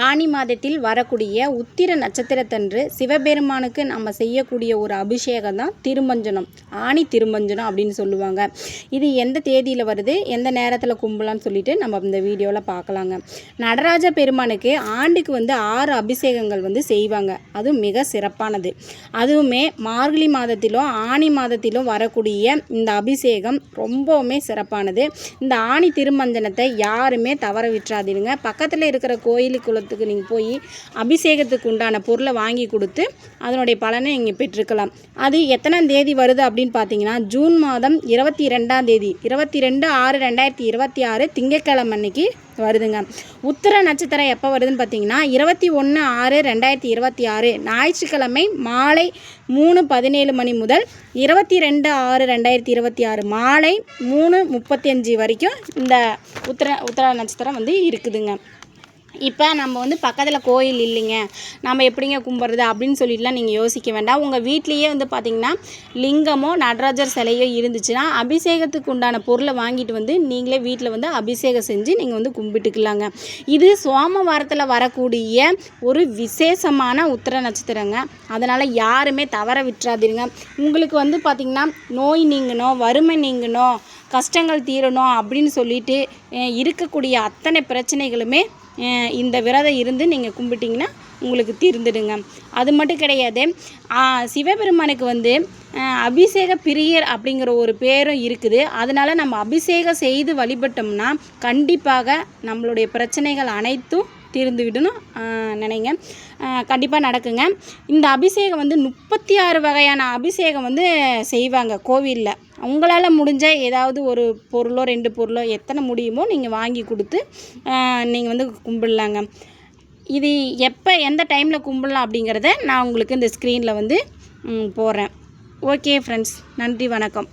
ஆனி மாதத்தில் வரக்கூடிய உத்திர நட்சத்திரத்தன்று சிவபெருமானுக்கு நம்ம செய்யக்கூடிய ஒரு அபிஷேகம் தான் திருமஞ்சனம். ஆனி திருமஞ்சனம் அப்படின்னு சொல்லுவாங்க. இது எந்த தேதியில் வருது, எந்த நேரத்தில் கும்பலான்னு சொல்லிட்டு நம்ம இந்த வீடியோவில் பார்க்கலாங்க. நடராஜ பெருமானுக்கு ஆண்டுக்கு 6 அபிஷேகங்கள் செய்வாங்க. அதுவும் மிக சிறப்பானது. அதுவுமே மார்கழி மாதத்திலும் ஆனி மாதத்திலும் வரக்கூடிய இந்த அபிஷேகம் ரொம்பவுமே சிறப்பானது. இந்த ஆனி திருமஞ்சனத்தை யாருமே தவற விட்டுறாதீங்க. பக்கத்தில் இருக்கிற கோயிலுக்குள்ளத்துக்கு நீங்கள் போய் அபிஷேகத்துக்கு உண்டான பொருளை வாங்கி கொடுத்து அதனுடைய பலனை நீங்கள் பெற்றுக்கலாம். அது எத்தனாம் தேதி வருது அப்படின்னு பார்த்தீங்கன்னா, ஜூன் மாதம் 22ஆம் தேதி 22/6/2026 திங்கட்கிழமை அன்னைக்கு வருதுங்க. உத்திர நட்சத்திரம் எப்போ வருதுன்னு பார்த்தீங்கன்னா 21/6/2026 ஞாயிற்றுக்கிழமை மாலை 3:17 மணி முதல் 22/6/2026 மாலை 3:35 வரைக்கும் இந்த உத்திர நட்சத்திரம் இருக்குதுங்க. இப்போ நம்ம பக்கத்தில் கோயில் இல்லைங்க, நம்ம எப்படிங்க கும்பிட்றது அப்படின்னு சொல்லிட்டுலாம் நீங்கள் யோசிக்க வேண்டாம். உங்கள் வீட்லேயே பார்த்திங்கன்னா லிங்கமோ நடராஜர் சிலையோ இருந்துச்சுன்னா அபிஷேகத்துக்கு உண்டான பொருளை வாங்கிட்டு நீங்களே வீட்டில் அபிஷேகம் செஞ்சு நீங்கள் கும்பிட்டுக்கலாங்க. இது சோமவாரத்தில் வரக்கூடிய ஒரு விசேஷமான உத்திர நட்சத்திரங்க. அதனால் யாருமே தவற விட்டுறாதீங்க. உங்களுக்கு பார்த்திங்கன்னா நோய் நீங்கணும், வறுமை நீங்கணும், கஷ்டங்கள் தீரணும் அப்படின்னு சொல்லிட்டு இருக்கக்கூடிய அத்தனை பிரச்சனைகளுமே இந்த விரதம் இருந்து நீங்கள் கும்பிட்டிங்கன்னா உங்களுக்கு தீர்ந்துடுங்க. அது மட்டும் கிடையாது, சிவபெருமானுக்கு அபிஷேக பிரியர் அப்படிங்கிற ஒரு பேரும் இருக்குது. அதனால் நம்ம அபிஷேகம் செய்து வழிபட்டோம்னா கண்டிப்பாக நம்மளுடைய பிரச்சனைகள் அனைத்தும் தீர்ந்துவிடணும் நினைங்க. கண்டிப்பாக நடக்குங்க. இந்த அபிஷேகம் 36 வகையான அபிஷேகம் செய்வாங்க கோவிலில். உங்களால் முடிஞ்ச ஏதாவது ஒரு பொருளோ 2 பொருளோ எத்தனை முடியுமோ நீங்கள் வாங்கி கொடுத்து நீங்கள் கும்பிடலாங்க. இது எப்போ எந்த டைமில் கும்பிடலாம் அப்படிங்கிறத நான் உங்களுக்கு இந்த ஸ்க்ரீனில் போடுறேன். ஓகே ஃப்ரெண்ட்ஸ், நன்றி, வணக்கம்.